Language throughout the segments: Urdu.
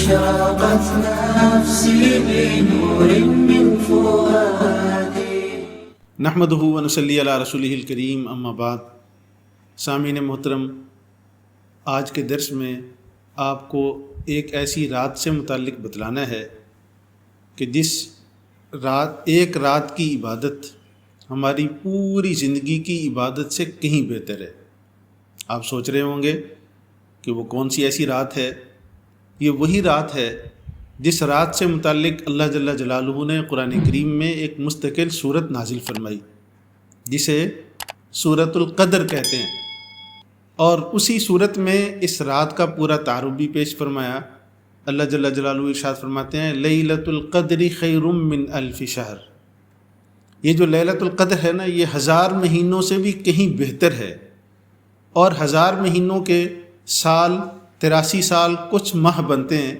أشرقت نفسي بنور من فؤادي. نحمده ونصلي علی رسولہ الکریم، اما بعد. سامعین محترم، آج کے درس میں آپ کو ایک ایسی رات سے متعلق بتلانا ہے کہ جس رات، ایک رات کی عبادت ہماری پوری زندگی کی عبادت سے کہیں بہتر ہے. آپ سوچ رہے ہوں گے کہ وہ کون سی ایسی رات ہے؟ یہ وہی رات ہے جس رات سے متعلق اللہ جل جلالہ نے قرآن کریم میں ایک مستقل صورت نازل فرمائی جسے سورۃ القدر کہتے ہیں، اور اسی صورت میں اس رات کا پورا تعارف بھی پیش فرمایا. اللہ جل جلالہ ارشاد فرماتے ہیں لیلۃ القدر خیر من الف شہر. یہ جو لیلۃ القدر ہے نا، یہ 1000 مہینوں سے بھی کہیں بہتر ہے، اور 1000 مہینوں کے سال 83 سال کچھ ماہ بنتے ہیں،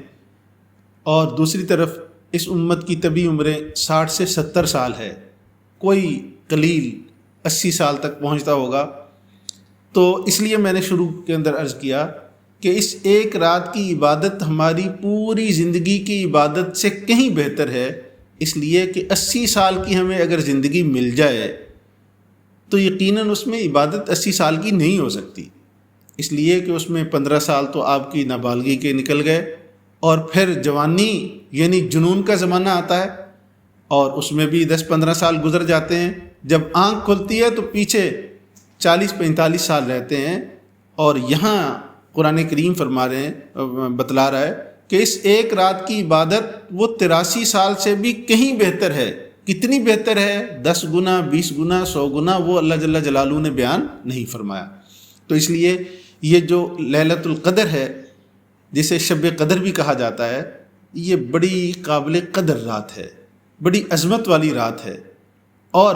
اور دوسری طرف اس امت کی طبی عمریں 60 سے 70 سال ہے، کوئی قلیل 80 سال تک پہنچتا ہوگا. تو اس لیے میں نے شروع کے اندر عرض کیا کہ اس ایک رات کی عبادت ہماری پوری زندگی کی عبادت سے کہیں بہتر ہے، اس لیے کہ 80 سال کی ہمیں اگر زندگی مل جائے تو یقیناً اس میں عبادت 80 سال کی نہیں ہو سکتی، اس لیے کہ اس میں 15 سال تو آپ کی نابالغی کے نکل گئے، اور پھر جوانی یعنی جنون کا زمانہ آتا ہے، اور اس میں بھی 10-15 سال گزر جاتے ہیں. جب آنکھ کھلتی ہے تو پیچھے 40-45 سال رہتے ہیں. اور یہاں قرآن کریم فرما رہے ہیں، بتلا رہا ہے کہ اس ایک رات کی عبادت وہ 83 سال سے بھی کہیں بہتر ہے. کتنی بہتر ہے؟ 10 گنا، 20 گنا، 100 گنا، وہ اللہ جل جلالہ نے بیان نہیں فرمایا. تو اس لیے یہ جو لیلۃ القدر ہے، جسے شب قدر بھی کہا جاتا ہے، یہ بڑی قابل قدر رات ہے، بڑی عظمت والی رات ہے. اور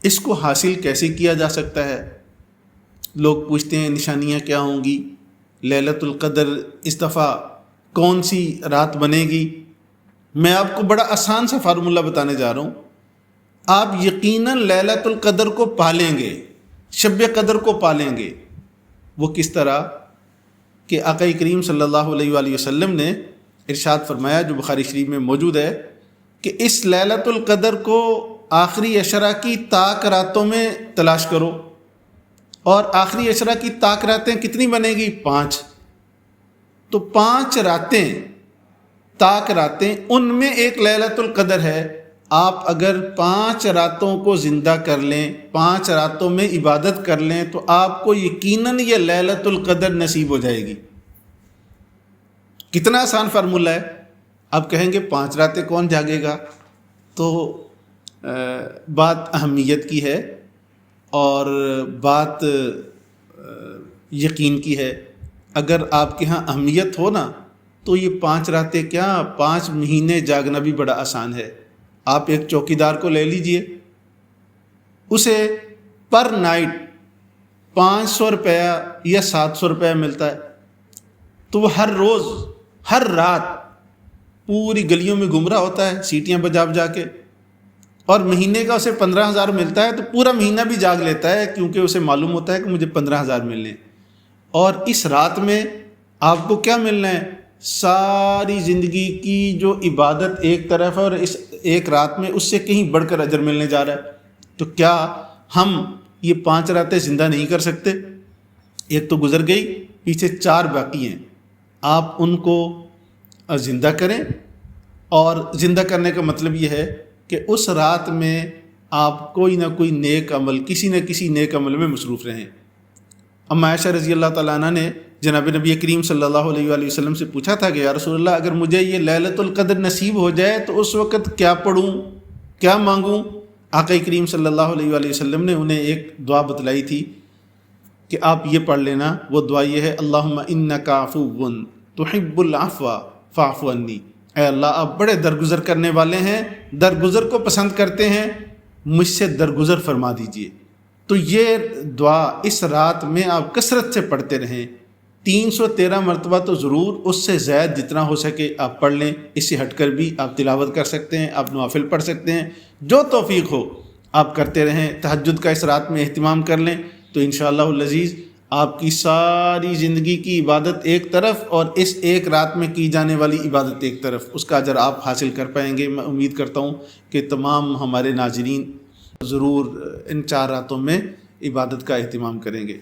اس کو حاصل کیسے کیا جا سکتا ہے؟ لوگ پوچھتے ہیں نشانیاں کیا ہوں گی، لیلۃ القدر اس دفعہ کون سی رات بنے گی؟ میں آپ کو بڑا آسان سا فارمولہ بتانے جا رہا ہوں. آپ یقیناً لیلۃ القدر کو پالیں گے، شب قدر کو پالیں گے. وہ کس طرح کہ آقا کریم صلی اللہ علیہ وآلہ وسلم نے ارشاد فرمایا، جو بخاری شریف میں موجود ہے، کہ اس لیلۃ القدر کو آخری عشرہ کی طاق راتوں میں تلاش کرو. اور آخری عشرہ کی طاق راتیں کتنی بنے گی؟ 5. تو 5 راتیں، طاق راتیں، ان میں ایک لیلۃ القدر ہے. آپ اگر 5 راتوں کو زندہ کر لیں، 5 راتوں میں عبادت کر لیں، تو آپ کو یقیناً یہ لیلۃ القدر نصیب ہو جائے گی. کتنا آسان فارمولہ ہے. اب کہیں گے 5 راتیں کون جاگے گا؟ تو بات اہمیت کی ہے اور بات یقین کی ہے. اگر آپ کے ہاں اہمیت ہو نا تو یہ 5 راتیں کیا، 5 مہینے جاگنا بھی بڑا آسان ہے. آپ ایک چوکیدار کو لے لیجئے، اسے پر نائٹ 500 روپیہ یا 700 روپیہ ملتا ہے، تو وہ ہر روز، ہر رات پوری گلیوں میں گھوم رہا ہوتا ہے سیٹیاں بجا بجا کے، اور مہینے کا اسے 15,000 ملتا ہے، تو پورا مہینہ بھی جاگ لیتا ہے، کیونکہ اسے معلوم ہوتا ہے کہ مجھے 15,000 ملنے. اور اس رات میں آپ کو کیا ملنا ہے؟ ساری زندگی کی جو عبادت ایک طرف ہے، اور اس ایک رات میں اس سے کہیں بڑھ کر اجر ملنے جا رہا ہے. تو کیا ہم یہ 5 راتیں زندہ نہیں کر سکتے؟ ایک تو گزر گئی، پیچھے 4 باقی ہیں. آپ ان کو زندہ کریں، اور زندہ کرنے کا مطلب یہ ہے کہ اس رات میں آپ کوئی نہ کوئی نیک عمل، کسی نہ کسی نیک عمل میں مصروف رہیں. اما عائشہ رضی اللہ تعالیٰ عنہ نے جناب نبی کریم صلی اللہ علیہ وآلہ وسلم سے پوچھا تھا کہ یا رسول اللہ، اگر مجھے یہ لیلۃ القدر نصیب ہو جائے تو اس وقت کیا پڑھوں، کیا مانگوں؟ آقا کریم صلی اللہ علیہ وآلہ وسلم نے انہیں ایک دعا بتلائی تھی کہ آپ یہ پڑھ لینا. وہ دعا یہ ہے، اللہم انک عفو تحب العفو فاعف عنی. اے اللہ، آپ بڑے درگزر کرنے والے ہیں، درگزر کو پسند کرتے ہیں، مجھ سے درگزر فرما دیجئے. تو یہ دعا اس رات میں آپ کثرت سے پڑھتے رہیں. 313 مرتبہ تو ضرور، اس سے زائد جتنا ہو سکے آپ پڑھ لیں. اس سے ہٹ کر بھی آپ تلاوت کر سکتے ہیں، آپ نوافل پڑھ سکتے ہیں، جو توفیق ہو آپ کرتے رہیں. تہجد کا اس رات میں اہتمام کر لیں تو انشاءاللہ العزیز آپ کی ساری زندگی کی عبادت ایک طرف اور اس ایک رات میں کی جانے والی عبادت ایک طرف، اس کا اجر آپ حاصل کر پائیں گے۔ میں امید کرتا ہوں کہ تمام ہمارے ناظرین ضرور ان 4 راتوں میں عبادت کا اہتمام کریں گے۔